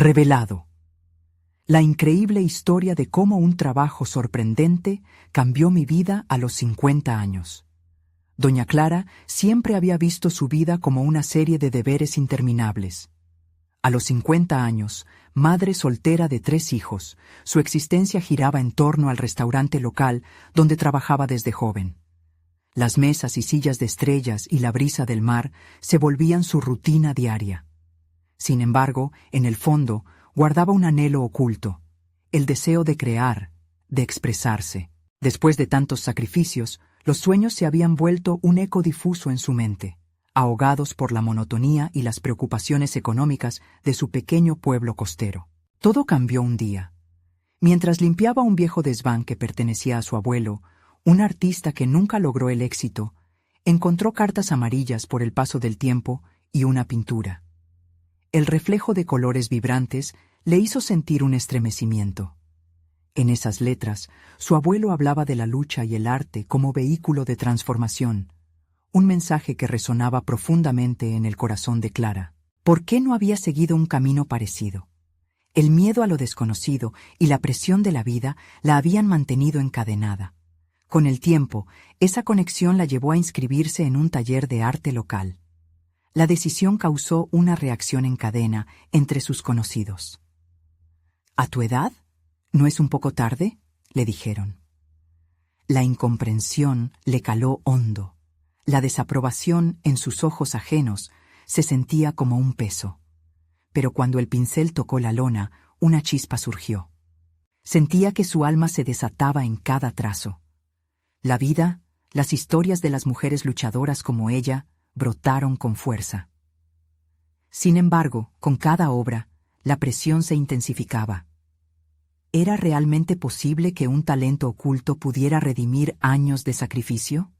Revelado. La increíble historia de cómo un trabajo sorprendente cambió mi vida a los 50 años. Doña Clara siempre había visto su vida como una serie de deberes interminables. A los 50 años, madre soltera de 3 hijos, su existencia giraba en torno al restaurante local donde trabajaba desde joven. Las mesas y sillas de estrellas y la brisa del mar se volvían su rutina diaria. Sin embargo, en el fondo, guardaba un anhelo oculto, el deseo de crear, de expresarse. Después de tantos sacrificios, los sueños se habían vuelto un eco difuso en su mente, ahogados por la monotonía y las preocupaciones económicas de su pequeño pueblo costero. Todo cambió un día. Mientras limpiaba un viejo desván que pertenecía a su abuelo, un artista que nunca logró el éxito, encontró cartas amarillas por el paso del tiempo y una pintura. El reflejo de colores vibrantes le hizo sentir un estremecimiento. En esas letras, su abuelo hablaba de la lucha y el arte como vehículo de transformación, un mensaje que resonaba profundamente en el corazón de Clara. ¿Por qué no había seguido un camino parecido? El miedo a lo desconocido y la presión de la vida la habían mantenido encadenada. Con el tiempo, esa conexión la llevó a inscribirse en un taller de arte local. La decisión causó una reacción en cadena entre sus conocidos. ¿A tu edad? ¿No es un poco tarde?, le dijeron. La incomprensión le caló hondo. La desaprobación en sus ojos ajenos se sentía como un peso. Pero cuando el pincel tocó la lona, una chispa surgió. Sentía que su alma se desataba en cada trazo. La vida, las historias de las mujeres luchadoras como ella, brotaron con fuerza. Sin embargo, con cada obra, la presión se intensificaba. ¿Era realmente posible que un talento oculto pudiera redimir años de sacrificio?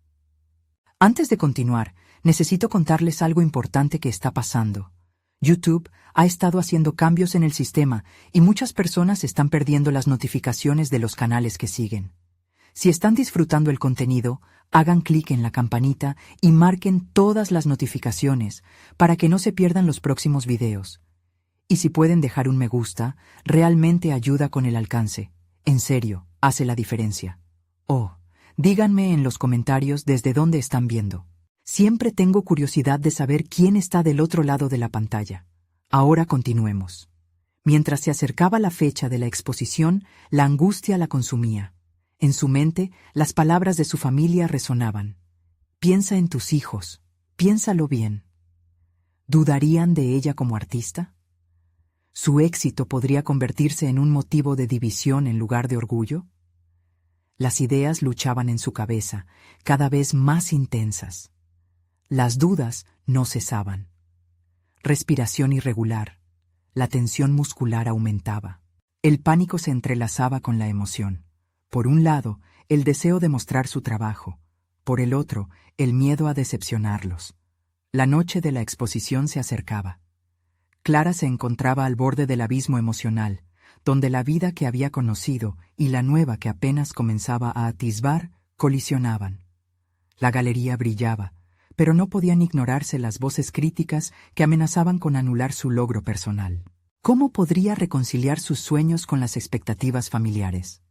Antes de continuar, necesito contarles algo importante que está pasando. YouTube ha estado haciendo cambios en el sistema y muchas personas están perdiendo las notificaciones de los canales que siguen. Si están disfrutando el contenido, hagan clic en la campanita y marquen todas las notificaciones para que no se pierdan los próximos videos. Y si pueden dejar un me gusta, realmente ayuda con el alcance. En serio, hace la diferencia. Oh, díganme en los comentarios desde dónde están viendo. Siempre tengo curiosidad de saber quién está del otro lado de la pantalla. Ahora continuemos. Mientras se acercaba la fecha de la exposición, la angustia la consumía. En su mente, las palabras de su familia resonaban. Piensa en tus hijos, piénsalo bien. ¿Dudarían de ella como artista? ¿Su éxito podría convertirse en un motivo de división en lugar de orgullo? Las ideas luchaban en su cabeza, cada vez más intensas. Las dudas no cesaban. Respiración irregular. La tensión muscular aumentaba. El pánico se entrelazaba con la emoción. Por un lado, el deseo de mostrar su trabajo. Por el otro, el miedo a decepcionarlos. La noche de la exposición se acercaba. Clara se encontraba al borde del abismo emocional, donde la vida que había conocido y la nueva que apenas comenzaba a atisbar colisionaban. La galería brillaba, pero no podían ignorarse las voces críticas que amenazaban con anular su logro personal. ¿Cómo podría reconciliar sus sueños con las expectativas familiares?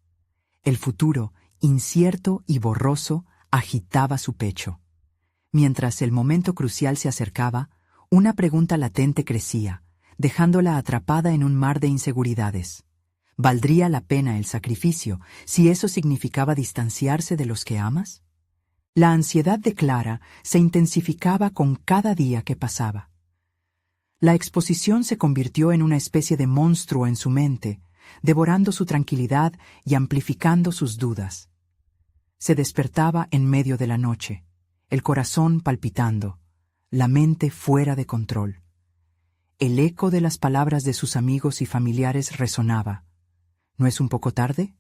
El futuro, incierto y borroso, agitaba su pecho. Mientras el momento crucial se acercaba, una pregunta latente crecía, dejándola atrapada en un mar de inseguridades. ¿Valdría la pena el sacrificio si eso significaba distanciarse de los que amas? La ansiedad de Clara se intensificaba con cada día que pasaba. La exposición se convirtió en una especie de monstruo en su mente, devorando su tranquilidad y amplificando sus dudas. Se despertaba en medio de la noche, el corazón palpitando, la mente fuera de control. El eco de las palabras de sus amigos y familiares resonaba. ¿No es un poco tarde?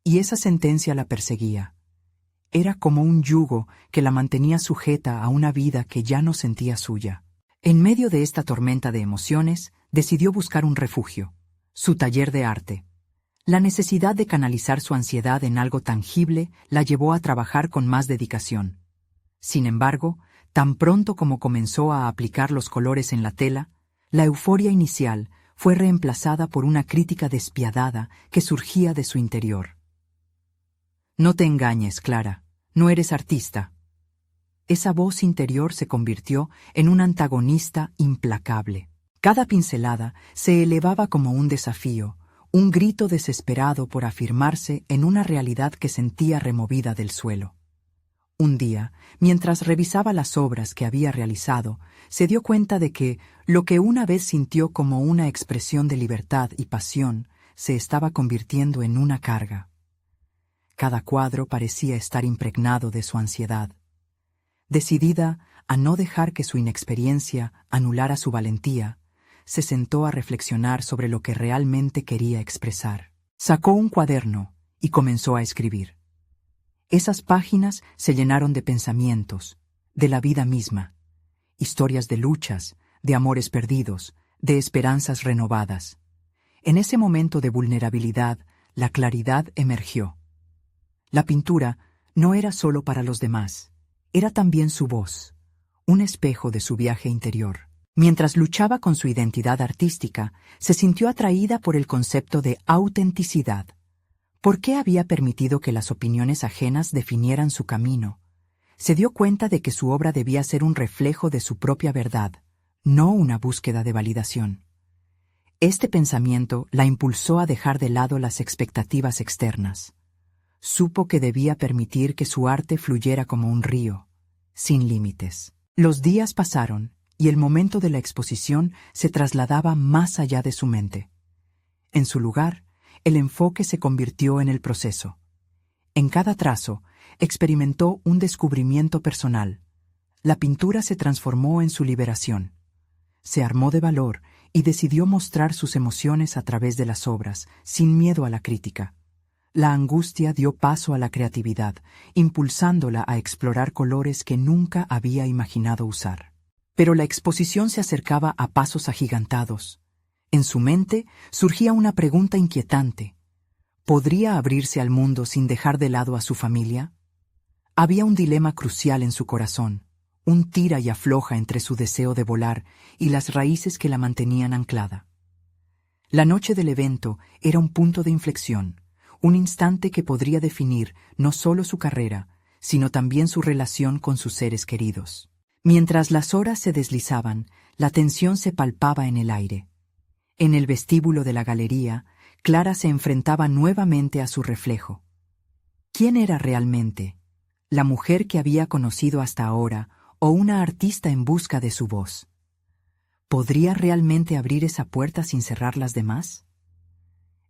Y esa sentencia la perseguía. Era como un yugo que la mantenía sujeta a una vida que ya no sentía suya. En medio de esta tormenta de emociones, decidió buscar un refugio. Su taller de arte. La necesidad de canalizar su ansiedad en algo tangible la llevó a trabajar con más dedicación. Sin embargo, tan pronto como comenzó a aplicar los colores en la tela, la euforia inicial fue reemplazada por una crítica despiadada que surgía de su interior. «No te engañes, Clara, no eres artista». Esa voz interior se convirtió en un antagonista implacable. Cada pincelada se elevaba como un desafío, un grito desesperado por afirmarse en una realidad que sentía removida del suelo. Un día, mientras revisaba las obras que había realizado, se dio cuenta de que lo que una vez sintió como una expresión de libertad y pasión se estaba convirtiendo en una carga. Cada cuadro parecía estar impregnado de su ansiedad. Decidida a no dejar que su inexperiencia anulara su valentía, se sentó a reflexionar sobre lo que realmente quería expresar. Sacó un cuaderno y comenzó a escribir. Esas páginas se llenaron de pensamientos, de la vida misma, historias de luchas, de amores perdidos, de esperanzas renovadas. En ese momento de vulnerabilidad, la claridad emergió. La pintura no era solo para los demás, era también su voz, un espejo de su viaje interior. Mientras luchaba con su identidad artística, se sintió atraída por el concepto de autenticidad. ¿Por qué había permitido que las opiniones ajenas definieran su camino? Se dio cuenta de que su obra debía ser un reflejo de su propia verdad, no una búsqueda de validación. Este pensamiento la impulsó a dejar de lado las expectativas externas. Supo que debía permitir que su arte fluyera como un río, sin límites. Los días pasaron y el momento de la exposición se trasladaba más allá de su mente. En su lugar, el enfoque se convirtió en el proceso. En cada trazo, experimentó un descubrimiento personal. La pintura se transformó en su liberación. Se armó de valor y decidió mostrar sus emociones a través de las obras, sin miedo a la crítica. La angustia dio paso a la creatividad, impulsándola a explorar colores que nunca había imaginado usar. Pero la exposición se acercaba a pasos agigantados. En su mente surgía una pregunta inquietante. ¿Podría abrirse al mundo sin dejar de lado a su familia? Había un dilema crucial en su corazón, un tira y afloja entre su deseo de volar y las raíces que la mantenían anclada. La noche del evento era un punto de inflexión, un instante que podría definir no solo su carrera, sino también su relación con sus seres queridos. Mientras las horas se deslizaban, la tensión se palpaba en el aire. En el vestíbulo de la galería, Clara se enfrentaba nuevamente a su reflejo. ¿Quién era realmente? ¿La mujer que había conocido hasta ahora o una artista en busca de su voz? ¿Podría realmente abrir esa puerta sin cerrar las demás?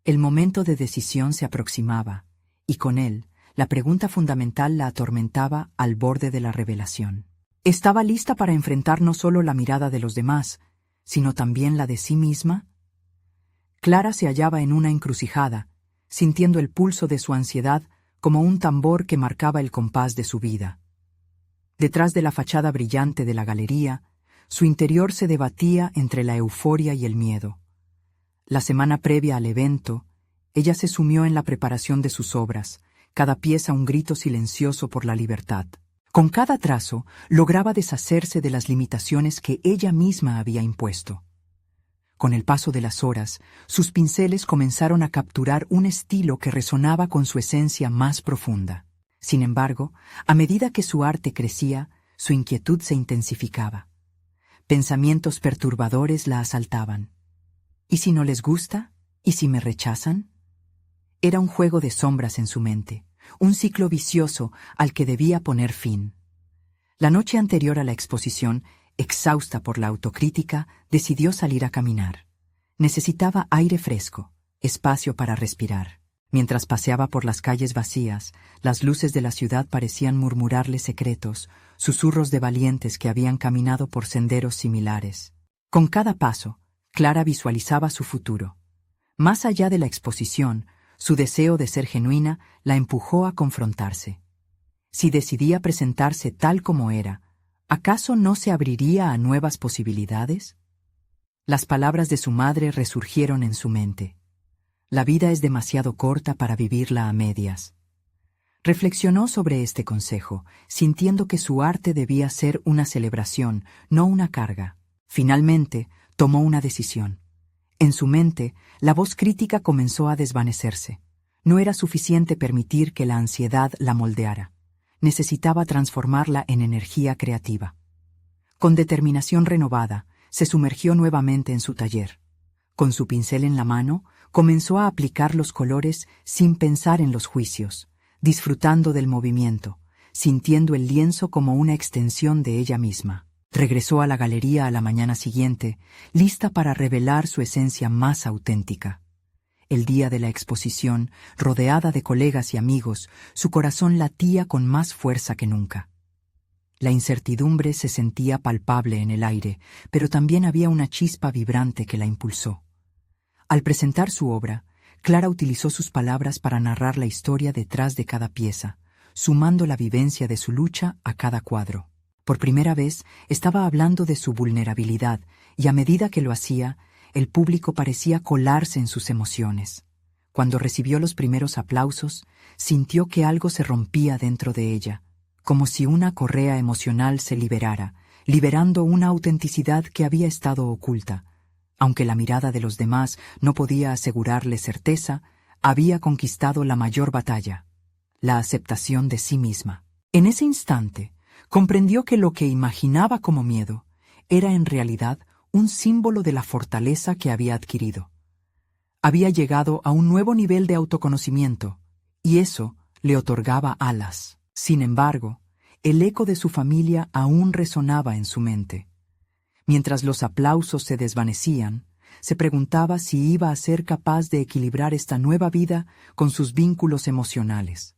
El momento de decisión se aproximaba, y con él, la pregunta fundamental la atormentaba al borde de la revelación. ¿Estaba lista para enfrentar no solo la mirada de los demás, sino también la de sí misma? Clara se hallaba en una encrucijada, sintiendo el pulso de su ansiedad como un tambor que marcaba el compás de su vida. Detrás de la fachada brillante de la galería, su interior se debatía entre la euforia y el miedo. La semana previa al evento, ella se sumió en la preparación de sus obras, cada pieza un grito silencioso por la libertad. Con cada trazo, lograba deshacerse de las limitaciones que ella misma había impuesto. Con el paso de las horas, sus pinceles comenzaron a capturar un estilo que resonaba con su esencia más profunda. Sin embargo, a medida que su arte crecía, su inquietud se intensificaba. Pensamientos perturbadores la asaltaban. ¿Y si no les gusta? ¿Y si me rechazan? Era un juego de sombras en su mente, un ciclo vicioso al que debía poner fin. La noche anterior a la exposición, exhausta por la autocrítica, decidió salir a caminar. Necesitaba aire fresco, espacio para respirar. Mientras paseaba por las calles vacías, las luces de la ciudad parecían murmurarle secretos, susurros de valientes que habían caminado por senderos similares. Con cada paso, Clara visualizaba su futuro. Más allá de la exposición, su deseo de ser genuina la empujó a confrontarse. Si decidía presentarse tal como era, ¿acaso no se abriría a nuevas posibilidades? Las palabras de su madre resurgieron en su mente. La vida es demasiado corta para vivirla a medias. Reflexionó sobre este consejo, sintiendo que su arte debía ser una celebración, no una carga. Finalmente, tomó una decisión. En su mente, la voz crítica comenzó a desvanecerse. No era suficiente permitir que la ansiedad la moldeara. Necesitaba transformarla en energía creativa. Con determinación renovada, se sumergió nuevamente en su taller. Con su pincel en la mano, comenzó a aplicar los colores sin pensar en los juicios, disfrutando del movimiento, sintiendo el lienzo como una extensión de ella misma. Regresó a la galería a la mañana siguiente, lista para revelar su esencia más auténtica. El día de la exposición, rodeada de colegas y amigos, su corazón latía con más fuerza que nunca. La incertidumbre se sentía palpable en el aire, pero también había una chispa vibrante que la impulsó. Al presentar su obra, Clara utilizó sus palabras para narrar la historia detrás de cada pieza, sumando la vivencia de su lucha a cada cuadro. Por primera vez, estaba hablando de su vulnerabilidad, y a medida que lo hacía, el público parecía colarse en sus emociones. Cuando recibió los primeros aplausos, sintió que algo se rompía dentro de ella, como si una correa emocional se liberara, liberando una autenticidad que había estado oculta. Aunque la mirada de los demás no podía asegurarle certeza, había conquistado la mayor batalla, la aceptación de sí misma. En ese instante, comprendió que lo que imaginaba como miedo era en realidad un símbolo de la fortaleza que había adquirido. Había llegado a un nuevo nivel de autoconocimiento, y eso le otorgaba alas. Sin embargo, el eco de su familia aún resonaba en su mente. Mientras los aplausos se desvanecían, se preguntaba si iba a ser capaz de equilibrar esta nueva vida con sus vínculos emocionales.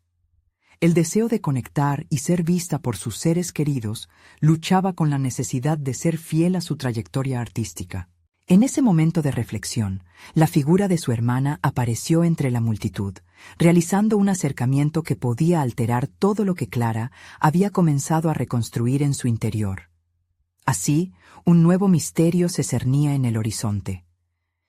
El deseo de conectar y ser vista por sus seres queridos luchaba con la necesidad de ser fiel a su trayectoria artística. En ese momento de reflexión, la figura de su hermana apareció entre la multitud, realizando un acercamiento que podía alterar todo lo que Clara había comenzado a reconstruir en su interior. Así, un nuevo misterio se cernía en el horizonte.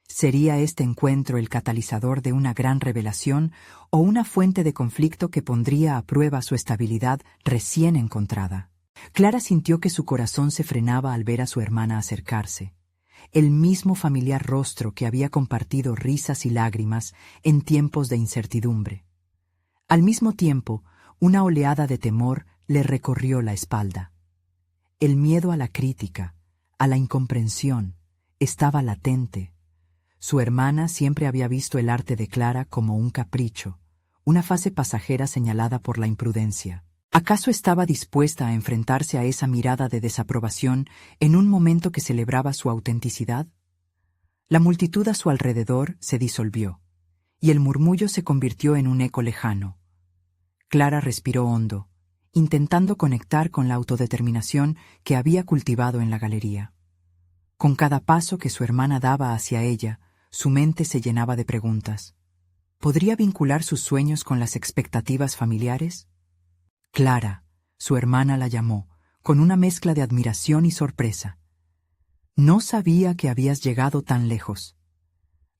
¿Sería este encuentro el catalizador de una gran revelación o una fuente de conflicto que pondría a prueba su estabilidad recién encontrada? Clara sintió que su corazón se frenaba al ver a su hermana acercarse. El mismo familiar rostro que había compartido risas y lágrimas en tiempos de incertidumbre. Al mismo tiempo, una oleada de temor le recorrió la espalda. El miedo a la crítica, a la incomprensión, estaba latente. Su hermana siempre había visto el arte de Clara como un capricho, una fase pasajera señalada por la imprudencia. ¿Acaso estaba dispuesta a enfrentarse a esa mirada de desaprobación en un momento que celebraba su autenticidad? La multitud a su alrededor se disolvió, y el murmullo se convirtió en un eco lejano. Clara respiró hondo, intentando conectar con la autodeterminación que había cultivado en la galería. Con cada paso que su hermana daba hacia ella, su mente se llenaba de preguntas. ¿Podría vincular sus sueños con las expectativas familiares? Clara, su hermana la llamó, con una mezcla de admiración y sorpresa. No sabía que habías llegado tan lejos.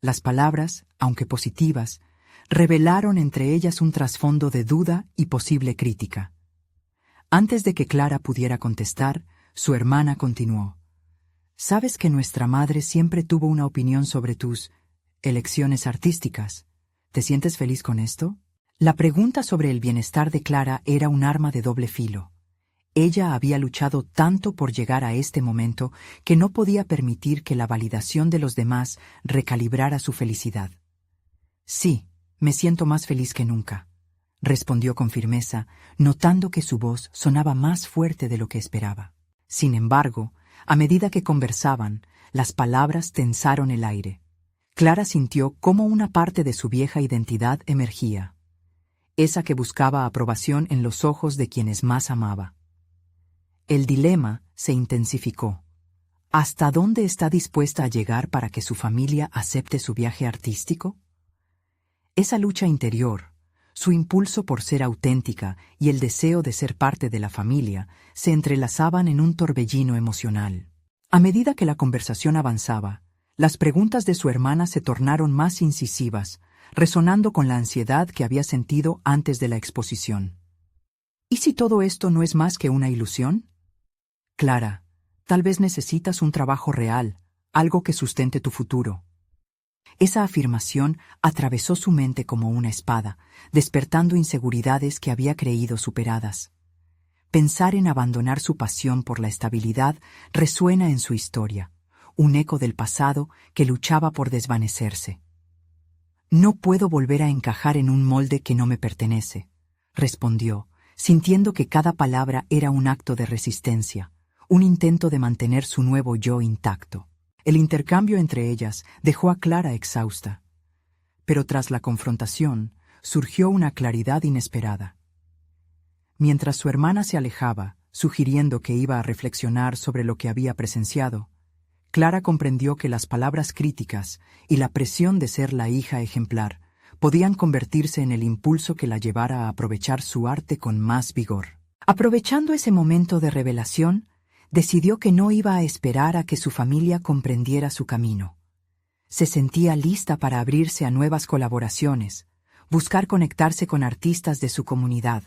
Las palabras, aunque positivas, revelaron entre ellas un trasfondo de duda y posible crítica. Antes de que Clara pudiera contestar, su hermana continuó. «Sabes que nuestra madre siempre tuvo una opinión sobre tus elecciones artísticas. ¿Te sientes feliz con esto?» La pregunta sobre el bienestar de Clara era un arma de doble filo. Ella había luchado tanto por llegar a este momento que no podía permitir que la validación de los demás recalibrara su felicidad. «Sí, me siento más feliz que nunca», respondió con firmeza, notando que su voz sonaba más fuerte de lo que esperaba. Sin embargo, a medida que conversaban, las palabras tensaron el aire. Clara sintió cómo una parte de su vieja identidad emergía, esa que buscaba aprobación en los ojos de quienes más amaba. El dilema se intensificó. ¿Hasta dónde está dispuesta a llegar para que su familia acepte su viaje artístico? Esa lucha interior, su impulso por ser auténtica y el deseo de ser parte de la familia se entrelazaban en un torbellino emocional. A medida que la conversación avanzaba, las preguntas de su hermana se tornaron más incisivas, resonando con la ansiedad que había sentido antes de la exposición. ¿Y si todo esto no es más que una ilusión? Clara, tal vez necesitas un trabajo real, algo que sustente tu futuro. Esa afirmación atravesó su mente como una espada, despertando inseguridades que había creído superadas. Pensar en abandonar su pasión por la estabilidad resuena en su historia, un eco del pasado que luchaba por desvanecerse. «No puedo volver a encajar en un molde que no me pertenece», respondió, sintiendo que cada palabra era un acto de resistencia, un intento de mantener su nuevo yo intacto. El intercambio entre ellas dejó a Clara exhausta, pero tras la confrontación surgió una claridad inesperada. Mientras su hermana se alejaba, sugiriendo que iba a reflexionar sobre lo que había presenciado, Clara comprendió que las palabras críticas y la presión de ser la hija ejemplar podían convertirse en el impulso que la llevara a aprovechar su arte con más vigor. Aprovechando ese momento de revelación, decidió que no iba a esperar a que su familia comprendiera su camino. Se sentía lista para abrirse a nuevas colaboraciones, buscar conectarse con artistas de su comunidad,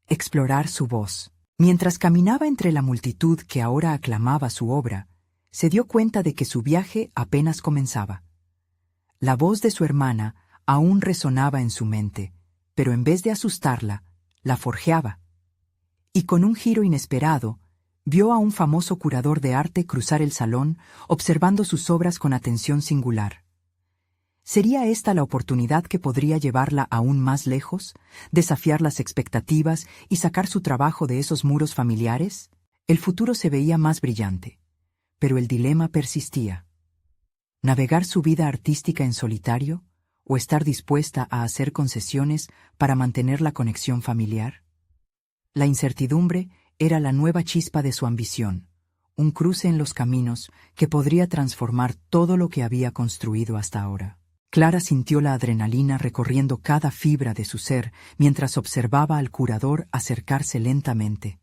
explorar su voz. Mientras caminaba entre la multitud que ahora aclamaba su obra, se dio cuenta de que su viaje apenas comenzaba. La voz de su hermana aún resonaba en su mente, pero en vez de asustarla, la forjeaba. Y con un giro inesperado, vio a un famoso curador de arte cruzar el salón, observando sus obras con atención singular. ¿Sería esta la oportunidad que podría llevarla aún más lejos, desafiar las expectativas y sacar su trabajo de esos muros familiares? El futuro se veía más brillante, pero el dilema persistía. ¿Navegar su vida artística en solitario o estar dispuesta a hacer concesiones para mantener la conexión familiar? La incertidumbre era la nueva chispa de su ambición, un cruce en los caminos que podría transformar todo lo que había construido hasta ahora. Clara sintió la adrenalina recorriendo cada fibra de su ser mientras observaba al curador acercarse lentamente,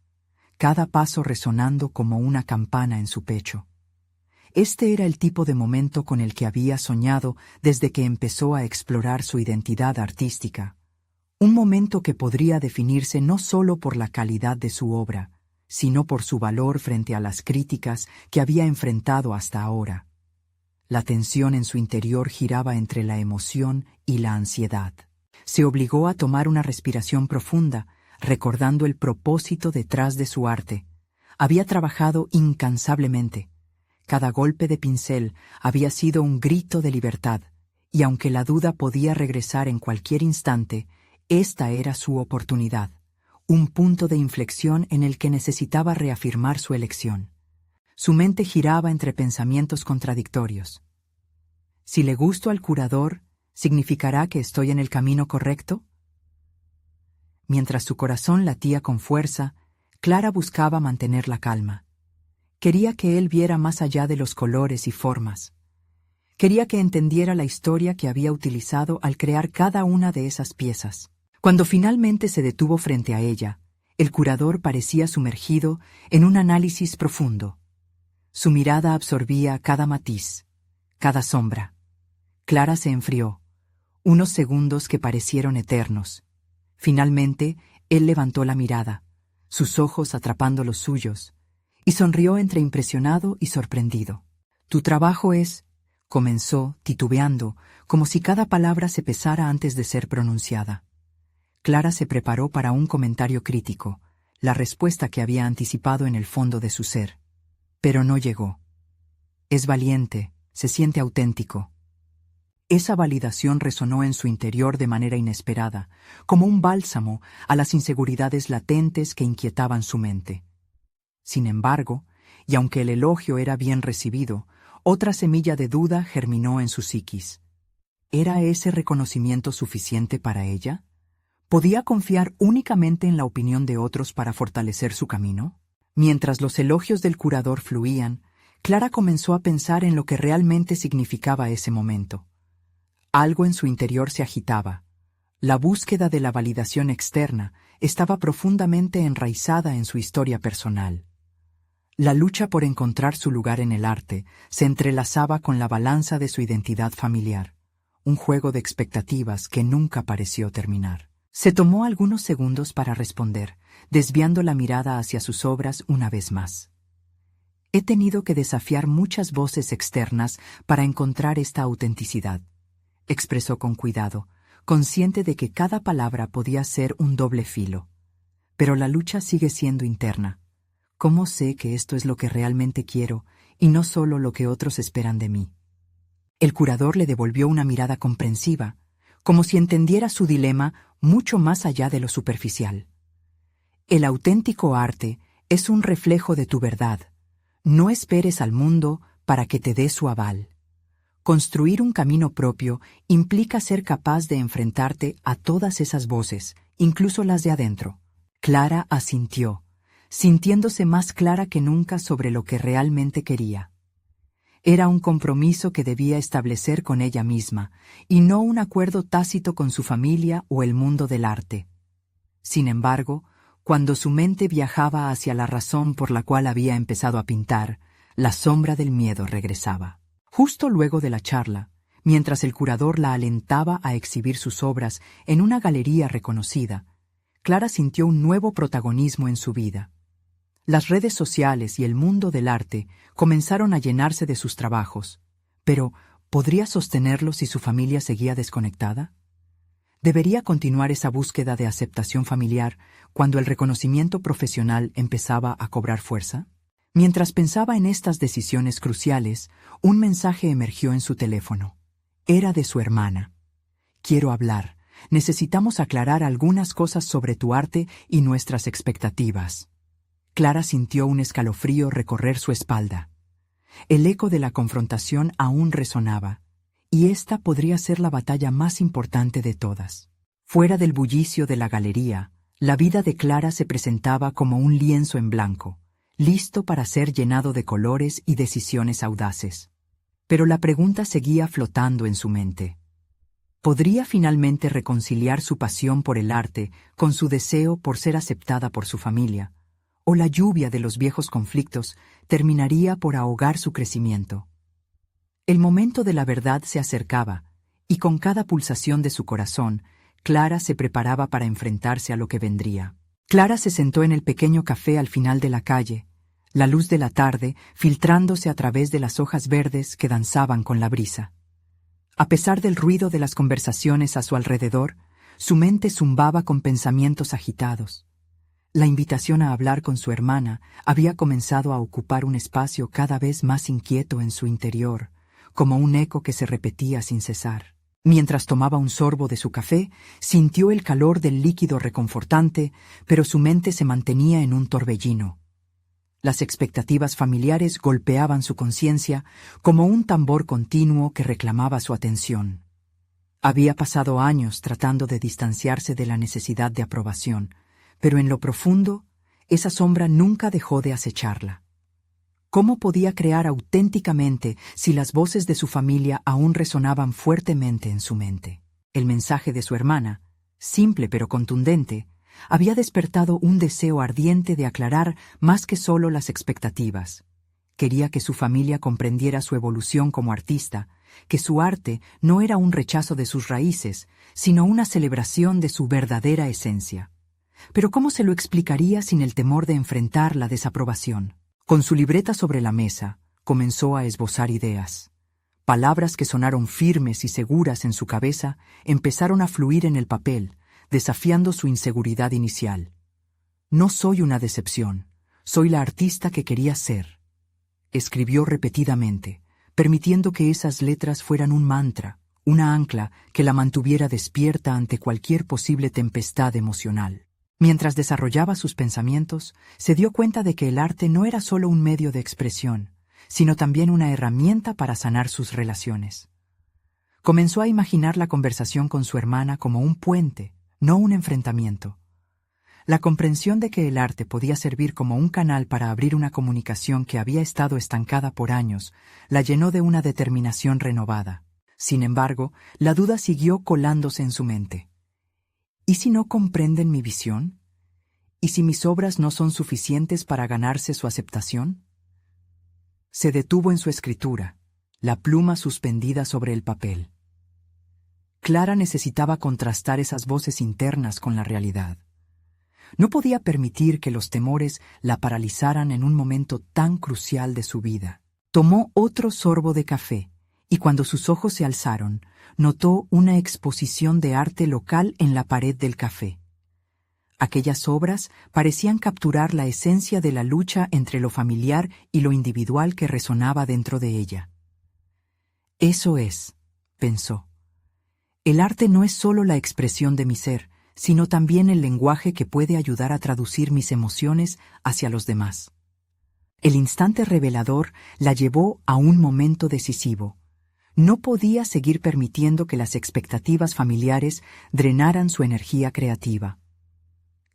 cada paso resonando como una campana en su pecho. Este era el tipo de momento con el que había soñado desde que empezó a explorar su identidad artística. Un momento que podría definirse no solo por la calidad de su obra, sino por su valor frente a las críticas que había enfrentado hasta ahora. La tensión en su interior giraba entre la emoción y la ansiedad. Se obligó a tomar una respiración profunda, recordando el propósito detrás de su arte. Había trabajado incansablemente. Cada golpe de pincel había sido un grito de libertad, y aunque la duda podía regresar en cualquier instante, esta era su oportunidad, un punto de inflexión en el que necesitaba reafirmar su elección. Su mente giraba entre pensamientos contradictorios. Si le gusto al curador, ¿significará que estoy en el camino correcto? Mientras su corazón latía con fuerza, Clara buscaba mantener la calma. Quería que él viera más allá de los colores y formas. Quería que entendiera la historia que había utilizado al crear cada una de esas piezas. Cuando finalmente se detuvo frente a ella, el curador parecía sumergido en un análisis profundo. Su mirada absorbía cada matiz, cada sombra. Clara se enfrió, unos segundos que parecieron eternos. Finalmente, él levantó la mirada, sus ojos atrapando los suyos, y sonrió entre impresionado y sorprendido. «Tu trabajo es», comenzó, titubeando, como si cada palabra se pesara antes de ser pronunciada. Clara se preparó para un comentario crítico, la respuesta que había anticipado en el fondo de su ser. Pero no llegó. «Es valiente, se siente auténtico». Esa validación resonó en su interior de manera inesperada, como un bálsamo a las inseguridades latentes que inquietaban su mente. Sin embargo, y aunque el elogio era bien recibido, otra semilla de duda germinó en su psiquis. ¿Era ese reconocimiento suficiente para ella? ¿Podía confiar únicamente en la opinión de otros para fortalecer su camino? Mientras los elogios del curador fluían, Clara comenzó a pensar en lo que realmente significaba ese momento. Algo en su interior se agitaba. La búsqueda de la validación externa estaba profundamente enraizada en su historia personal. La lucha por encontrar su lugar en el arte se entrelazaba con la balanza de su identidad familiar, un juego de expectativas que nunca pareció terminar. Se tomó algunos segundos para responder, desviando la mirada hacia sus obras una vez más. «He tenido que desafiar muchas voces externas para encontrar esta autenticidad», expresó con cuidado, consciente de que cada palabra podía ser un doble filo. Pero la lucha sigue siendo interna. ¿Cómo sé que esto es lo que realmente quiero y no solo lo que otros esperan de mí? El curador le devolvió una mirada comprensiva, como si entendiera su dilema mucho más allá de lo superficial. El auténtico arte es un reflejo de tu verdad. No esperes al mundo para que te dé su aval. Construir un camino propio implica ser capaz de enfrentarte a todas esas voces, incluso las de adentro. Clara asintió, sintiéndose más clara que nunca sobre lo que realmente quería. Era un compromiso que debía establecer con ella misma, y no un acuerdo tácito con su familia o el mundo del arte. Sin embargo, cuando su mente viajaba hacia la razón por la cual había empezado a pintar, la sombra del miedo regresaba. Justo luego de la charla, mientras el curador la alentaba a exhibir sus obras en una galería reconocida, Clara sintió un nuevo protagonismo en su vida. Las redes sociales y el mundo del arte comenzaron a llenarse de sus trabajos, pero ¿podría sostenerlos si su familia seguía desconectada? ¿Debería continuar esa búsqueda de aceptación familiar cuando el reconocimiento profesional empezaba a cobrar fuerza? Mientras pensaba en estas decisiones cruciales, un mensaje emergió en su teléfono. Era de su hermana. «Quiero hablar. Necesitamos aclarar algunas cosas sobre tu arte y nuestras expectativas». Clara sintió un escalofrío recorrer su espalda. El eco de la confrontación aún resonaba, y esta podría ser la batalla más importante de todas. Fuera del bullicio de la galería, la vida de Clara se presentaba como un lienzo en blanco, listo para ser llenado de colores y decisiones audaces. Pero la pregunta seguía flotando en su mente. ¿Podría finalmente reconciliar su pasión por el arte con su deseo por ser aceptada por su familia? ¿O la lluvia de los viejos conflictos terminaría por ahogar su crecimiento? El momento de la verdad se acercaba, y con cada pulsación de su corazón, Clara se preparaba para enfrentarse a lo que vendría. Clara se sentó en el pequeño café al final de la calle, la luz de la tarde filtrándose a través de las hojas verdes que danzaban con la brisa. A pesar del ruido de las conversaciones a su alrededor, su mente zumbaba con pensamientos agitados. La invitación a hablar con su hermana había comenzado a ocupar un espacio cada vez más inquieto en su interior, como un eco que se repetía sin cesar. Mientras tomaba un sorbo de su café, sintió el calor del líquido reconfortante, pero su mente se mantenía en un torbellino. Las expectativas familiares golpeaban su conciencia como un tambor continuo que reclamaba su atención. Había pasado años tratando de distanciarse de la necesidad de aprobación, pero en lo profundo, esa sombra nunca dejó de acecharla. ¿Cómo podía crear auténticamente si las voces de su familia aún resonaban fuertemente en su mente? El mensaje de su hermana, simple pero contundente, había despertado un deseo ardiente de aclarar más que solo las expectativas. Quería que su familia comprendiera su evolución como artista, que su arte no era un rechazo de sus raíces, sino una celebración de su verdadera esencia. Pero ¿cómo se lo explicaría sin el temor de enfrentar la desaprobación? Con su libreta sobre la mesa, comenzó a esbozar ideas. Palabras que sonaron firmes y seguras en su cabeza empezaron a fluir en el papel, desafiando su inseguridad inicial. «No soy una decepción, soy la artista que quería ser», escribió repetidamente, permitiendo que esas letras fueran un mantra, una ancla que la mantuviera despierta ante cualquier posible tempestad emocional. Mientras desarrollaba sus pensamientos, se dio cuenta de que el arte no era solo un medio de expresión, sino también una herramienta para sanar sus relaciones. Comenzó a imaginar la conversación con su hermana como un puente, no un enfrentamiento. La comprensión de que el arte podía servir como un canal para abrir una comunicación que había estado estancada por años la llenó de una determinación renovada. Sin embargo, la duda siguió colándose en su mente. ¿Y si no comprenden mi visión? ¿Y si mis obras no son suficientes para ganarse su aceptación? Se detuvo en su escritura, la pluma suspendida sobre el papel. Clara necesitaba contrastar esas voces internas con la realidad. No podía permitir que los temores la paralizaran en un momento tan crucial de su vida. Tomó otro sorbo de café, y cuando sus ojos se alzaron, notó una exposición de arte local en la pared del café. Aquellas obras parecían capturar la esencia de la lucha entre lo familiar y lo individual que resonaba dentro de ella. Eso es, pensó. El arte no es solo la expresión de mi ser, sino también el lenguaje que puede ayudar a traducir mis emociones hacia los demás. El instante revelador la llevó a un momento decisivo. No podía seguir permitiendo que las expectativas familiares drenaran su energía creativa.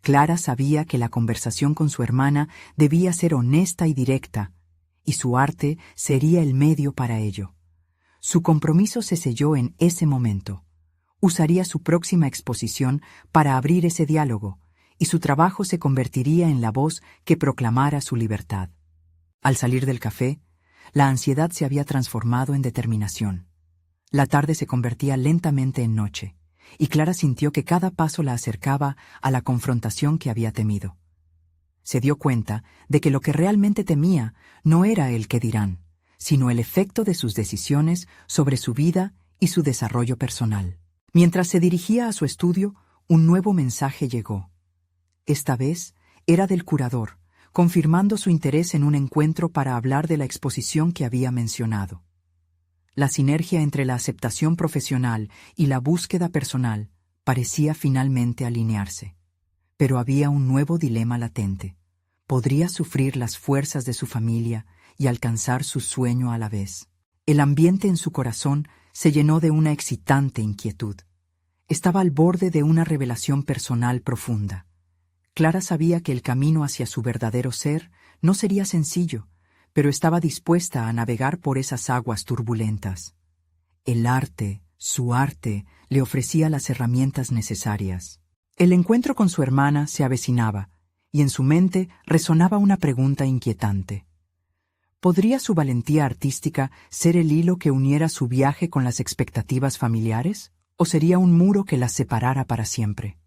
Clara sabía que la conversación con su hermana debía ser honesta y directa, y su arte sería el medio para ello. Su compromiso se selló en ese momento. Usaría su próxima exposición para abrir ese diálogo, y su trabajo se convertiría en la voz que proclamara su libertad. Al salir del café, la ansiedad se había transformado en determinación. La tarde se convertía lentamente en noche, y Clara sintió que cada paso la acercaba a la confrontación que había temido. Se dio cuenta de que lo que realmente temía no era el qué dirán, sino el efecto de sus decisiones sobre su vida y su desarrollo personal. Mientras se dirigía a su estudio, un nuevo mensaje llegó. Esta vez era del curador, confirmando su interés en un encuentro para hablar de la exposición que había mencionado. La sinergia entre la aceptación profesional y la búsqueda personal parecía finalmente alinearse. Pero había un nuevo dilema latente. ¿Podría sufrir las fuerzas de su familia y alcanzar su sueño a la vez? El ambiente en su corazón se llenó de una excitante inquietud. Estaba al borde de una revelación personal profunda. Clara sabía que el camino hacia su verdadero ser no sería sencillo, pero estaba dispuesta a navegar por esas aguas turbulentas. El arte, su arte, le ofrecía las herramientas necesarias. El encuentro con su hermana se avecinaba, y en su mente resonaba una pregunta inquietante. ¿Podría su valentía artística ser el hilo que uniera su viaje con las expectativas familiares, o sería un muro que las separara para siempre?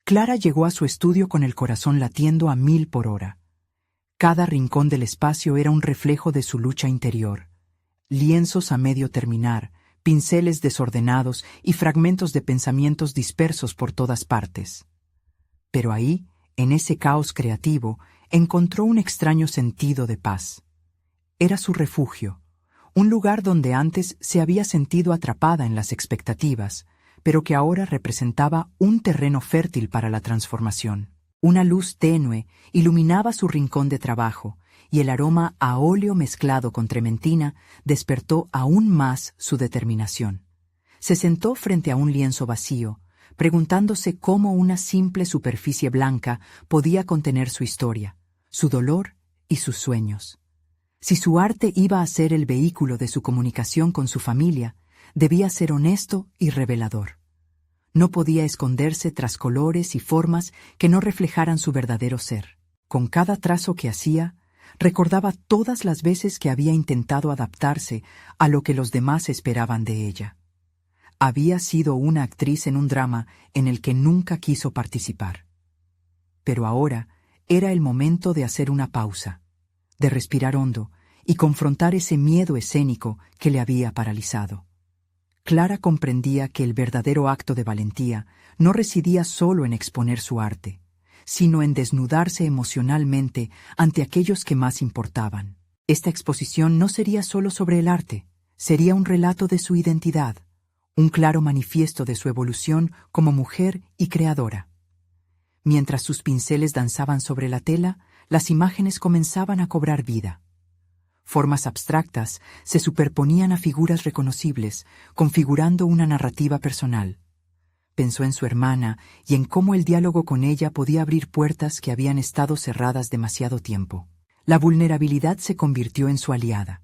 Clara llegó a su estudio con el corazón latiendo a 1000 por hora. Cada rincón del espacio era un reflejo de su lucha interior. Lienzos a medio terminar, pinceles desordenados y fragmentos de pensamientos dispersos por todas partes. Pero ahí, en ese caos creativo, encontró un extraño sentido de paz. Era su refugio, un lugar donde antes se había sentido atrapada en las expectativas, pero que ahora representaba un terreno fértil para la transformación. Una luz tenue iluminaba su rincón de trabajo, y el aroma a óleo mezclado con trementina despertó aún más su determinación. Se sentó frente a un lienzo vacío, preguntándose cómo una simple superficie blanca podía contener su historia, su dolor y sus sueños. Si su arte iba a ser el vehículo de su comunicación con su familia, debía ser honesto y revelador. No podía esconderse tras colores y formas que no reflejaran su verdadero ser. Con cada trazo que hacía, recordaba todas las veces que había intentado adaptarse a lo que los demás esperaban de ella. Había sido una actriz en un drama en el que nunca quiso participar. Pero ahora era el momento de hacer una pausa, de respirar hondo y confrontar ese miedo escénico que le había paralizado. Clara comprendía que el verdadero acto de valentía no residía solo en exponer su arte, sino en desnudarse emocionalmente ante aquellos que más importaban. Esta exposición no sería solo sobre el arte, sería un relato de su identidad, un claro manifiesto de su evolución como mujer y creadora. Mientras sus pinceles danzaban sobre la tela, las imágenes comenzaban a cobrar vida. Formas abstractas se superponían a figuras reconocibles, configurando una narrativa personal. Pensó en su hermana y en cómo el diálogo con ella podía abrir puertas que habían estado cerradas demasiado tiempo. La vulnerabilidad se convirtió en su aliada.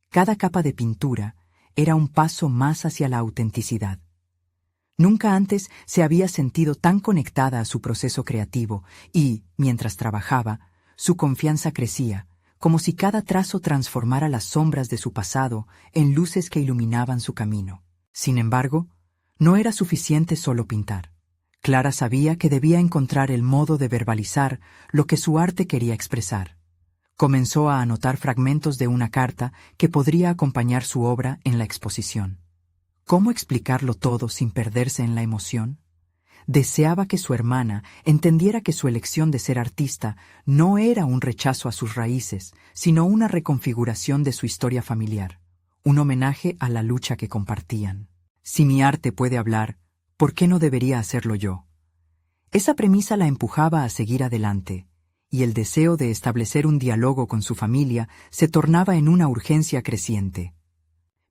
Cada capa de pintura era un paso más hacia la autenticidad. Nunca antes se había sentido tan conectada a su proceso creativo y, mientras trabajaba, su confianza crecía, como si cada trazo transformara las sombras de su pasado en luces que iluminaban su camino. Sin embargo, no era suficiente solo pintar. Clara sabía que debía encontrar el modo de verbalizar lo que su arte quería expresar. Comenzó a anotar fragmentos de una carta que podría acompañar su obra en la exposición. ¿Cómo explicarlo todo sin perderse en la emoción? Deseaba que su hermana entendiera que su elección de ser artista no era un rechazo a sus raíces, sino una reconfiguración de su historia familiar, un homenaje a la lucha que compartían. Si mi arte puede hablar, ¿por qué no debería hacerlo yo? Esa premisa la empujaba a seguir adelante, y el deseo de establecer un diálogo con su familia se tornaba en una urgencia creciente.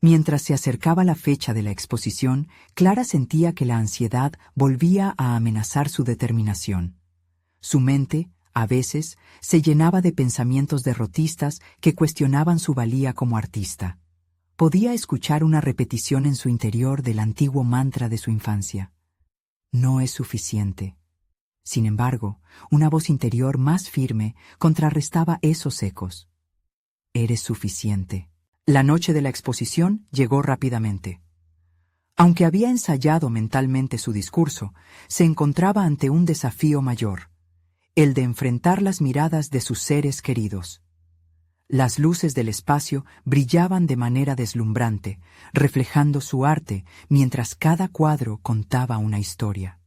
Mientras se acercaba la fecha de la exposición, Clara sentía que la ansiedad volvía a amenazar su determinación. Su mente, a veces, se llenaba de pensamientos derrotistas que cuestionaban su valía como artista. Podía escuchar una repetición en su interior del antiguo mantra de su infancia. No es suficiente. Sin embargo, una voz interior más firme contrarrestaba esos ecos. Eres suficiente. La noche de la exposición llegó rápidamente. Aunque había ensayado mentalmente su discurso, se encontraba ante un desafío mayor, el de enfrentar las miradas de sus seres queridos. Las luces del espacio brillaban de manera deslumbrante, reflejando su arte mientras cada cuadro contaba una historia.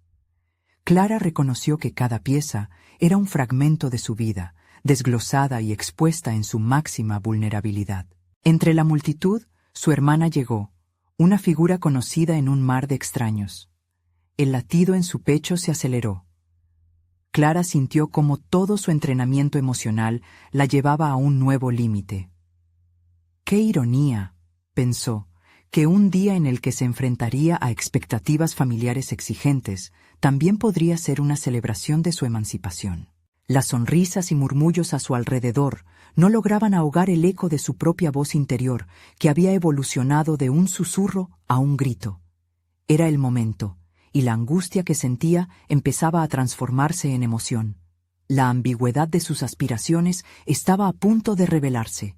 Clara reconoció que cada pieza era un fragmento de su vida, desglosada y expuesta en su máxima vulnerabilidad. Entre la multitud, su hermana llegó, una figura conocida en un mar de extraños. El latido en su pecho se aceleró. Clara sintió como todo su entrenamiento emocional la llevaba a un nuevo límite. ¡Qué ironía!, pensó, que un día en el que se enfrentaría a expectativas familiares exigentes también podría ser una celebración de su emancipación. Las sonrisas y murmullos a su alrededor no lograban ahogar el eco de su propia voz interior, que había evolucionado de un susurro a un grito. Era el momento, y la angustia que sentía empezaba a transformarse en emoción. La ambigüedad de sus aspiraciones estaba a punto de revelarse.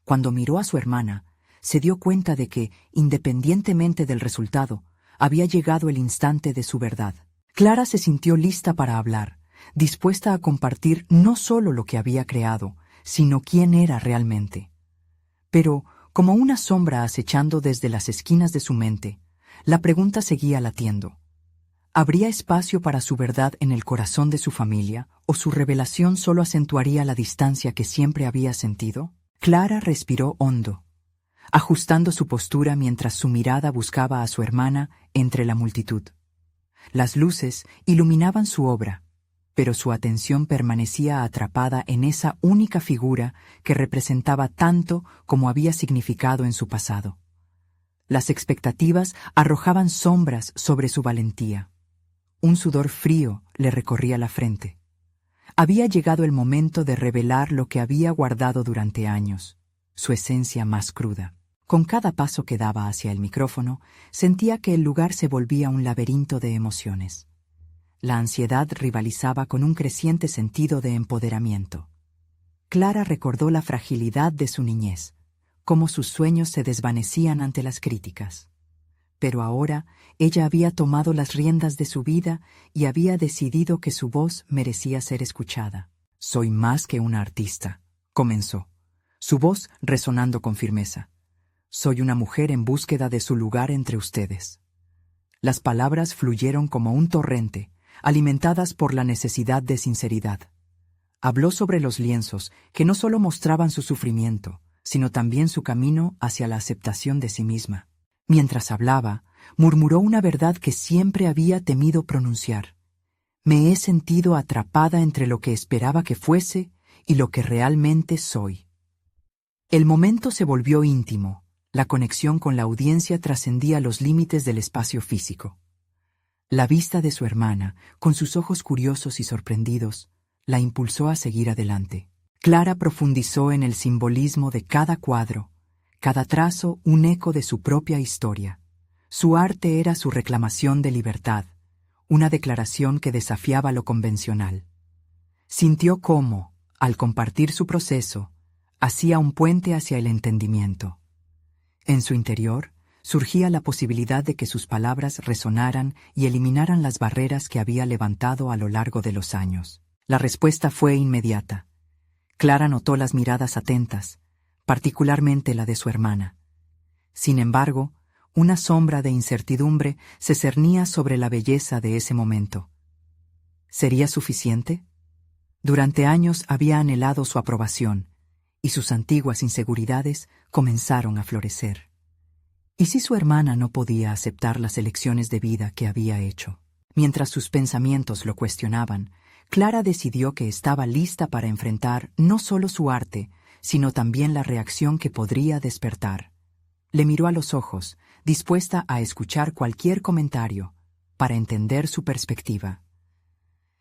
Cuando miró a su hermana, se dio cuenta de que, independientemente del resultado, había llegado el instante de su verdad. Clara se sintió lista para hablar, dispuesta a compartir no solo lo que había creado, sino quién era realmente. Pero, como una sombra acechando desde las esquinas de su mente, la pregunta seguía latiendo. ¿Habría espacio para su verdad en el corazón de su familia, o su revelación solo acentuaría la distancia que siempre había sentido? Clara respiró hondo, ajustando su postura mientras su mirada buscaba a su hermana entre la multitud. Las luces iluminaban su obra, pero su atención permanecía atrapada en esa única figura que representaba tanto como había significado en su pasado. Las expectativas arrojaban sombras sobre su valentía. Un sudor frío le recorría la frente. Había llegado el momento de revelar lo que había guardado durante años, su esencia más cruda. Con cada paso que daba hacia el micrófono, sentía que el lugar se volvía un laberinto de emociones. La ansiedad rivalizaba con un creciente sentido de empoderamiento. Clara recordó la fragilidad de su niñez, cómo sus sueños se desvanecían ante las críticas. Pero ahora ella había tomado las riendas de su vida y había decidido que su voz merecía ser escuchada. «Soy más que una artista», comenzó, su voz resonando con firmeza. «Soy una mujer en búsqueda de su lugar entre ustedes». Las palabras fluyeron como un torrente, alimentadas por la necesidad de sinceridad. Habló sobre los lienzos, que no solo mostraban su sufrimiento, sino también su camino hacia la aceptación de sí misma. Mientras hablaba, murmuró una verdad que siempre había temido pronunciar. «Me he sentido atrapada entre lo que esperaba que fuese y lo que realmente soy». El momento se volvió íntimo. La conexión con la audiencia trascendía los límites del espacio físico. La vista de su hermana, con sus ojos curiosos y sorprendidos, la impulsó a seguir adelante. Clara profundizó en el simbolismo de cada cuadro, cada trazo un eco de su propia historia. Su arte era su reclamación de libertad, una declaración que desafiaba lo convencional. Sintió cómo, al compartir su proceso, hacía un puente hacia el entendimiento. En su interior surgía la posibilidad de que sus palabras resonaran y eliminaran las barreras que había levantado a lo largo de los años. La respuesta fue inmediata. Clara notó las miradas atentas, particularmente la de su hermana. Sin embargo, Una sombra de incertidumbre se cernía sobre la belleza de ese momento. ¿Sería suficiente? Durante años había anhelado su aprobación, y sus antiguas inseguridades comenzaron a florecer. ¿Y si su hermana no podía aceptar las elecciones de vida que había hecho? Mientras sus pensamientos lo cuestionaban, Clara decidió que estaba lista para enfrentar no solo su arte, sino también la reacción que podría despertar. Le miró a los ojos, dispuesta a escuchar cualquier comentario, para entender su perspectiva.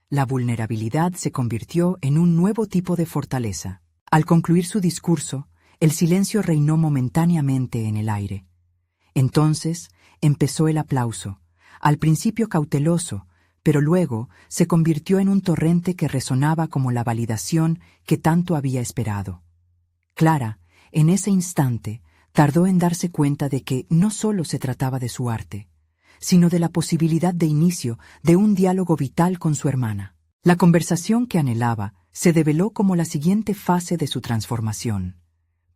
La vulnerabilidad se convirtió en un nuevo tipo de fortaleza. Al concluir su discurso, el silencio reinó momentáneamente en el aire. Entonces empezó el aplauso, al principio cauteloso, pero luego se convirtió en un torrente que resonaba como la validación que tanto había esperado. Clara, en ese instante, tardó en darse cuenta de que no solo se trataba de su arte, sino de la posibilidad de inicio de un diálogo vital con su hermana. La conversación que anhelaba se develó como la siguiente fase de su transformación.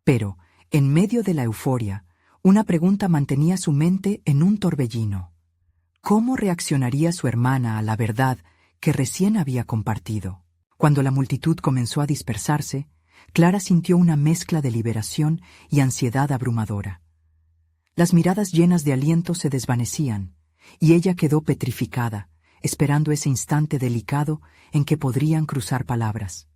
Pero, en medio de la euforia, una pregunta mantenía su mente en un torbellino. ¿Cómo reaccionaría su hermana a la verdad que recién había compartido? Cuando la multitud comenzó a dispersarse, Clara sintió una mezcla de liberación y ansiedad abrumadora. Las miradas llenas de aliento se desvanecían, y ella quedó petrificada, esperando ese instante delicado en que podrían cruzar palabras.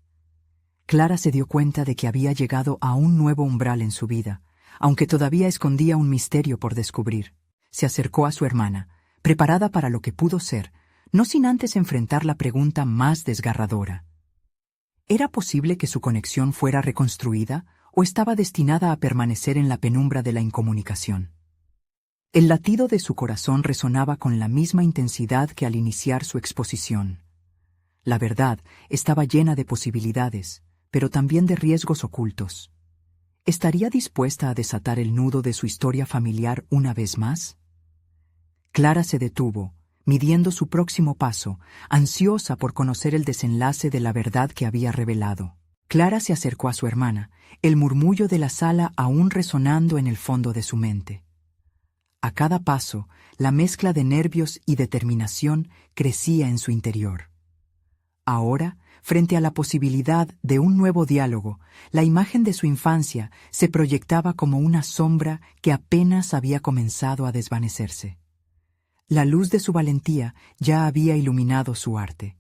Clara se dio cuenta de que había llegado a un nuevo umbral en su vida, aunque todavía escondía un misterio por descubrir. Se acercó a su hermana, preparada para lo que pudo ser, no sin antes enfrentar la pregunta más desgarradora. ¿Era posible que su conexión fuera reconstruida o estaba destinada a permanecer en la penumbra de la incomunicación? El latido de su corazón resonaba con la misma intensidad que al iniciar su exposición. La verdad estaba llena de posibilidades, pero también de riesgos ocultos. ¿Estaría dispuesta a desatar el nudo de su historia familiar una vez más? Clara se detuvo, midiendo su próximo paso, ansiosa por conocer el desenlace de la verdad que había revelado. Clara se acercó a su hermana, el murmullo de la sala aún resonando en el fondo de su mente. A cada paso, la mezcla de nervios y determinación crecía en su interior. Ahora, frente a la posibilidad de un nuevo diálogo, la imagen de su infancia se proyectaba como una sombra que apenas había comenzado a desvanecerse. La luz de su valentía ya había iluminado su arte.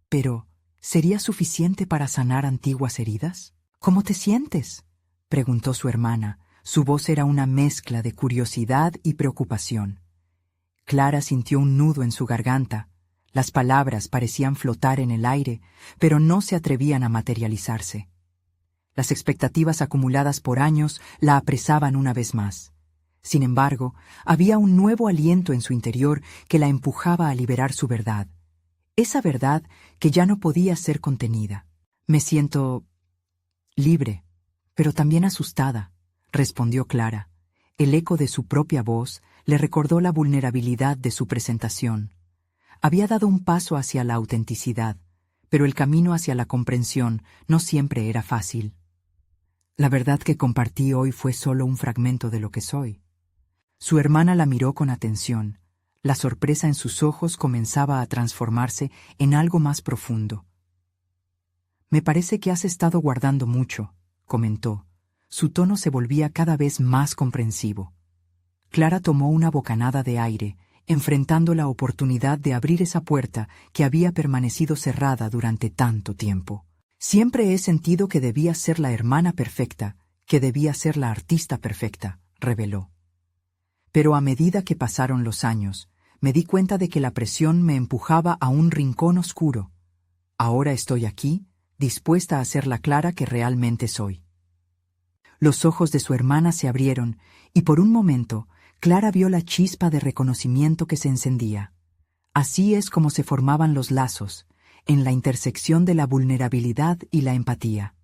Pero, ¿sería suficiente para sanar antiguas heridas? ¿Cómo te sientes?, preguntó su hermana. Su voz era una mezcla de curiosidad y preocupación. Clara sintió un nudo en su garganta. Las palabras parecían flotar en el aire, pero no se atrevían a materializarse. Las expectativas acumuladas por años la apresaban una vez más. Sin embargo, había un nuevo aliento en su interior que la empujaba a liberar su verdad. Esa verdad que ya no podía ser contenida. Me siento libre, pero también asustada, respondió Clara. El eco de su propia voz le recordó la vulnerabilidad de su presentación. Había dado un paso hacia la autenticidad, pero el camino hacia la comprensión no siempre era fácil. La verdad que compartí hoy fue solo un fragmento de lo que soy. Su hermana la miró con atención. La sorpresa en sus ojos comenzaba a transformarse en algo más profundo. Me parece que has estado guardando mucho, comentó. Su tono se volvía cada vez más comprensivo. Clara tomó una bocanada de aire, enfrentando la oportunidad de abrir esa puerta que había permanecido cerrada durante tanto tiempo. Siempre he sentido que debía ser la hermana perfecta, que debía ser la artista perfecta, reveló. Pero a medida que pasaron los años, me di cuenta de que la presión me empujaba a un rincón oscuro. Ahora estoy aquí, dispuesta a ser la Clara que realmente soy. Los ojos de su hermana se abrieron, y por un momento, Clara vio la chispa de reconocimiento que se encendía. Así es como se formaban los lazos, en la intersección de la vulnerabilidad y la empatía.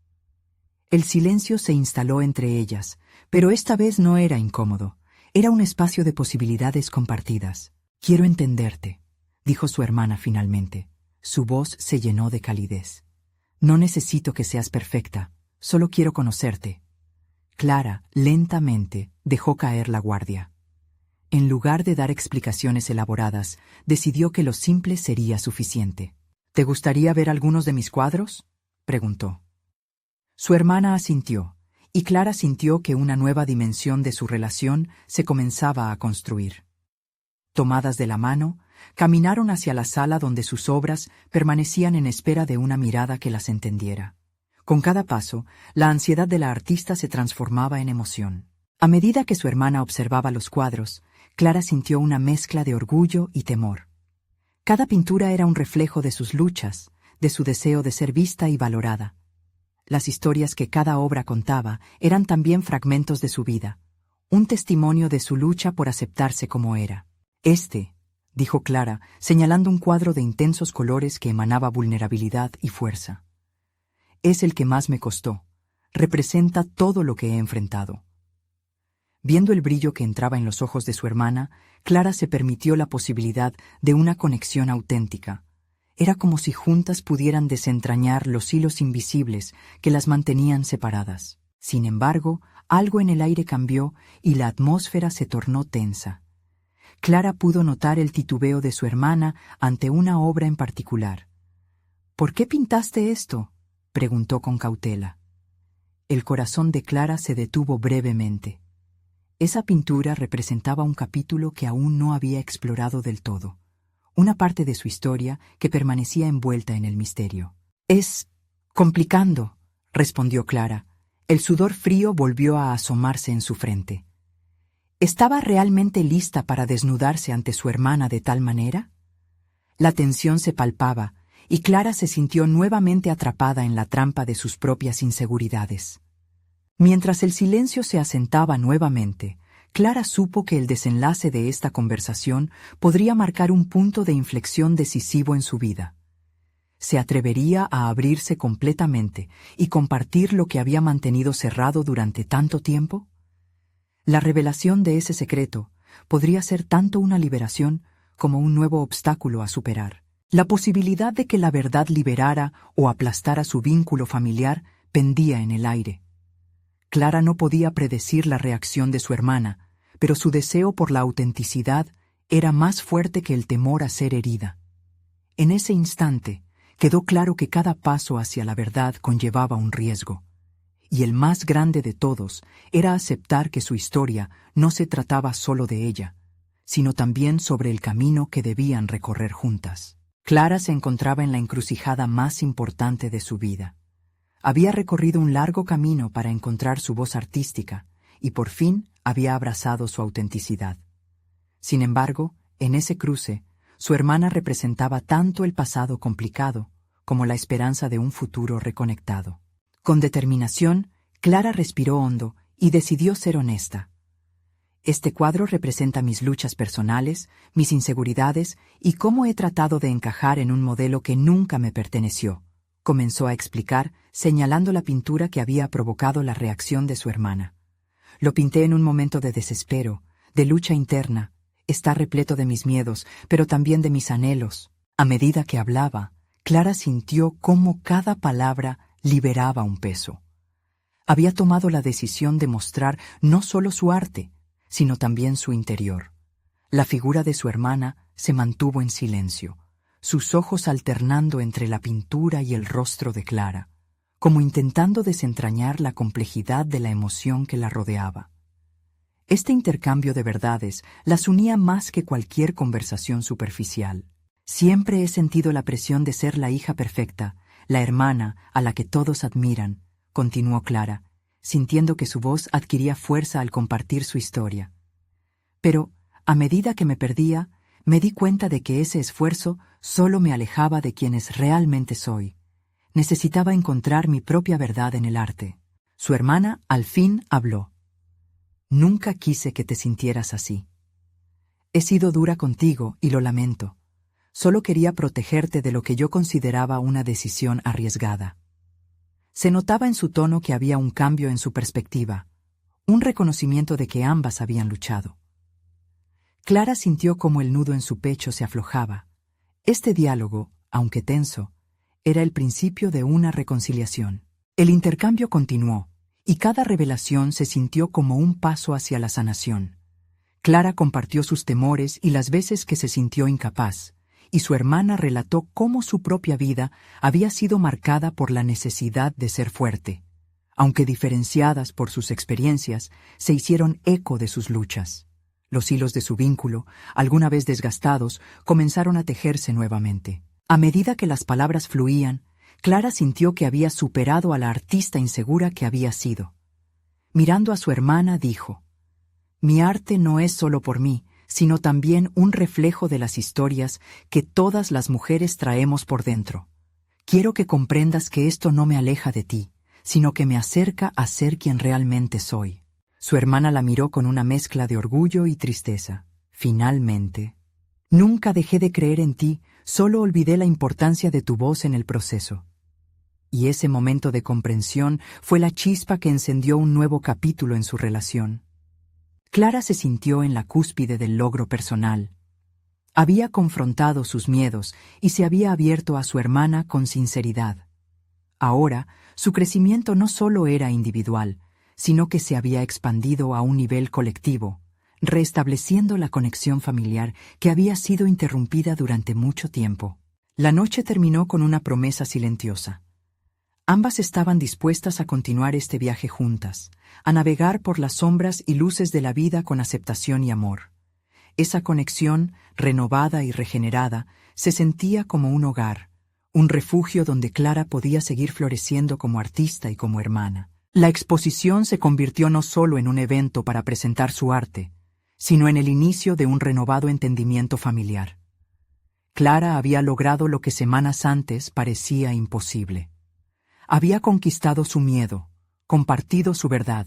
El silencio se instaló entre ellas, pero esta vez no era incómodo. Era un espacio de posibilidades compartidas. Quiero entenderte, dijo su hermana finalmente. Su voz se llenó de calidez. No necesito que seas perfecta, solo quiero conocerte. Clara, lentamente, dejó caer la guardia. En lugar de dar explicaciones elaboradas, decidió que lo simple sería suficiente. ¿Te gustaría ver algunos de mis cuadros?, preguntó. Su hermana asintió, y Clara sintió que una nueva dimensión de su relación se comenzaba a construir. Tomadas de la mano, caminaron hacia la sala donde sus obras permanecían en espera de una mirada que las entendiera. Con cada paso, la ansiedad de la artista se transformaba en emoción. A medida que su hermana observaba los cuadros, Clara sintió una mezcla de orgullo y temor. Cada pintura era un reflejo de sus luchas, de su deseo de ser vista y valorada. Las historias que cada obra contaba eran también fragmentos de su vida, un testimonio de su lucha por aceptarse como era. Dijo Clara, señalando un cuadro de intensos colores que emanaba vulnerabilidad y fuerza. Es el que más me costó. Representa todo lo que he enfrentado. Viendo el brillo que entraba en los ojos de su hermana, Clara se permitió la posibilidad de una conexión auténtica. Era como si juntas pudieran desentrañar los hilos invisibles que las mantenían separadas. Sin embargo, algo en el aire cambió y la atmósfera se tornó tensa. Clara pudo notar el titubeo de su hermana ante una obra en particular. «¿Por qué pintaste esto?», preguntó con cautela. El corazón de Clara se detuvo brevemente. Esa pintura representaba un capítulo que aún no había explorado del todo, una parte de su historia que permanecía envuelta en el misterio. «Es complicando», respondió Clara. El sudor frío volvió a asomarse en su frente. ¿Estaba realmente lista para desnudarse ante su hermana de tal manera? La tensión se palpaba, y Clara se sintió nuevamente atrapada en la trampa de sus propias inseguridades. Mientras el silencio se asentaba nuevamente, Clara supo que el desenlace de esta conversación podría marcar un punto de inflexión decisivo en su vida. ¿Se atrevería a abrirse completamente y compartir lo que había mantenido cerrado durante tanto tiempo? La revelación de ese secreto podría ser tanto una liberación como un nuevo obstáculo a superar. La posibilidad de que la verdad liberara o aplastara su vínculo familiar pendía en el aire. Clara no podía predecir la reacción de su hermana, pero su deseo por la autenticidad era más fuerte que el temor a ser herida. En ese instante, quedó claro que cada paso hacia la verdad conllevaba un riesgo. Y el más grande de todos era aceptar que su historia no se trataba solo de ella, sino también sobre el camino que debían recorrer juntas. Clara se encontraba en la encrucijada más importante de su vida. Había recorrido un largo camino para encontrar su voz artística y por fin había abrazado su autenticidad. Sin embargo, en ese cruce, su hermana representaba tanto el pasado complicado como la esperanza de un futuro reconectado. Con determinación, Clara respiró hondo y decidió ser honesta. Este cuadro representa mis luchas personales, mis inseguridades y cómo he tratado de encajar en un modelo que nunca me perteneció, comenzó a explicar, señalando la pintura que había provocado la reacción de su hermana. Lo pinté en un momento de desespero, de lucha interna. Está repleto de mis miedos, pero también de mis anhelos. A medida que hablaba, Clara sintió cómo cada palabra liberaba un peso. Había tomado la decisión de mostrar no solo su arte, sino también su interior. La figura de su hermana se mantuvo en silencio, sus ojos alternando entre la pintura y el rostro de Clara, como intentando desentrañar la complejidad de la emoción que la rodeaba. Este intercambio de verdades las unía más que cualquier conversación superficial. Siempre he sentido la presión de ser la hija perfecta, la hermana a la que todos admiran, continuó Clara, sintiendo que su voz adquiría fuerza al compartir su historia. Pero, a medida que me perdía, me di cuenta de que ese esfuerzo solo me alejaba de quienes realmente soy. Necesitaba encontrar mi propia verdad en el arte. Su hermana al fin habló. Nunca quise que te sintieras así. He sido dura contigo y lo lamento. Solo quería protegerte de lo que yo consideraba una decisión arriesgada. Se notaba en su tono que había un cambio en su perspectiva, un reconocimiento de que ambas habían luchado. Clara sintió como el nudo en su pecho se aflojaba. Este diálogo, aunque tenso, era el principio de una reconciliación. El intercambio continuó, y cada revelación se sintió como un paso hacia la sanación. Clara compartió sus temores y las veces que se sintió incapaz, y su hermana relató cómo su propia vida había sido marcada por la necesidad de ser fuerte. Aunque diferenciadas por sus experiencias, se hicieron eco de sus luchas. Los hilos de su vínculo, alguna vez desgastados, comenzaron a tejerse nuevamente. A medida que las palabras fluían, Clara sintió que había superado a la artista insegura que había sido. Mirando a su hermana, dijo: «Mi arte no es solo por mí, sino también un reflejo de las historias que todas las mujeres traemos por dentro. Quiero que comprendas que esto no me aleja de ti, sino que me acerca a ser quien realmente soy». Su hermana la miró con una mezcla de orgullo y tristeza. Finalmente: «Nunca dejé de creer en ti, solo olvidé la importancia de tu voz en el proceso». Y ese momento de comprensión fue la chispa que encendió un nuevo capítulo en su relación. Clara se sintió en la cúspide del logro personal. Había confrontado sus miedos y se había abierto a su hermana con sinceridad. Ahora, su crecimiento no solo era individual, sino que se había expandido a un nivel colectivo, restableciendo la conexión familiar que había sido interrumpida durante mucho tiempo. La noche terminó con una promesa silenciosa. Ambas estaban dispuestas a continuar este viaje juntas, a navegar por las sombras y luces de la vida con aceptación y amor. Esa conexión, renovada y regenerada, se sentía como un hogar, un refugio donde Clara podía seguir floreciendo como artista y como hermana. La exposición se convirtió no solo en un evento para presentar su arte, sino en el inicio de un renovado entendimiento familiar. Clara había logrado lo que semanas antes parecía imposible. Había conquistado su miedo, compartido su verdad,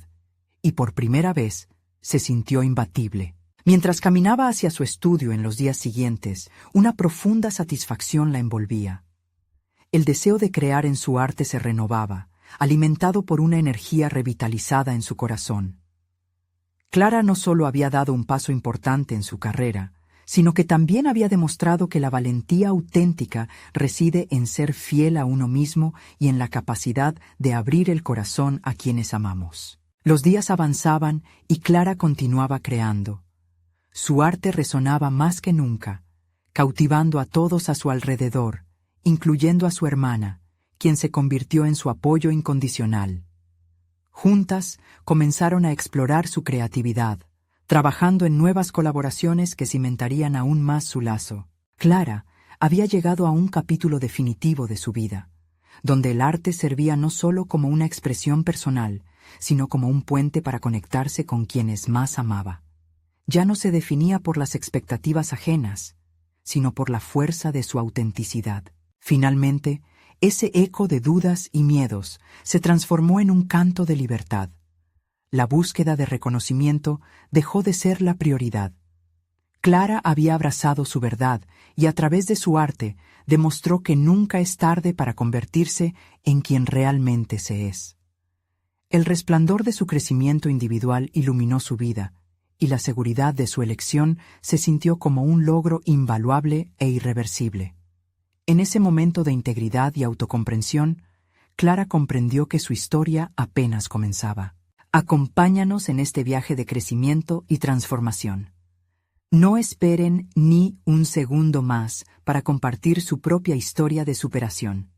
y por primera vez se sintió imbatible. Mientras caminaba hacia su estudio en los días siguientes, una profunda satisfacción la envolvía. El deseo de crear en su arte se renovaba, alimentado por una energía revitalizada en su corazón. Clara no solo había dado un paso importante en su carrera, sino que también había demostrado que la valentía auténtica reside en ser fiel a uno mismo y en la capacidad de abrir el corazón a quienes amamos. Los días avanzaban y Clara continuaba creando. Su arte resonaba más que nunca, cautivando a todos a su alrededor, incluyendo a su hermana, quien se convirtió en su apoyo incondicional. Juntas comenzaron a explorar su creatividad, trabajando en nuevas colaboraciones que cimentarían aún más su lazo. Clara había llegado a un capítulo definitivo de su vida, donde el arte servía no solo como una expresión personal, sino como un puente para conectarse con quienes más amaba. Ya no se definía por las expectativas ajenas, sino por la fuerza de su autenticidad. Finalmente, ese eco de dudas y miedos se transformó en un canto de libertad. La búsqueda de reconocimiento dejó de ser la prioridad. Clara había abrazado su verdad y a través de su arte demostró que nunca es tarde para convertirse en quien realmente se es. El resplandor de su crecimiento individual iluminó su vida, y la seguridad de su elección se sintió como un logro invaluable e irreversible. En ese momento de integridad y autocomprensión, Clara comprendió que su historia apenas comenzaba. Acompáñanos en este viaje de crecimiento y transformación. No esperen ni un segundo más para compartir su propia historia de superación.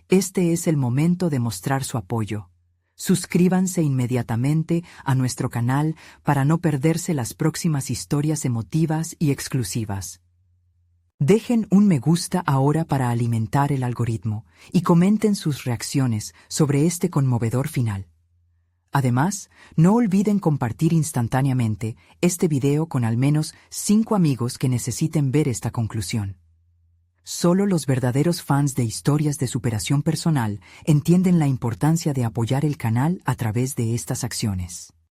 Este es el momento de mostrar su apoyo. Suscríbanse inmediatamente a nuestro canal para no perderse las próximas historias emotivas y exclusivas. Dejen un me gusta ahora para alimentar el algoritmo y comenten sus reacciones sobre este conmovedor final. Además, no olviden compartir instantáneamente este video con al menos 5 amigos que necesiten ver esta conclusión. Solo los verdaderos fans de historias de superación personal entienden la importancia de apoyar el canal a través de estas acciones.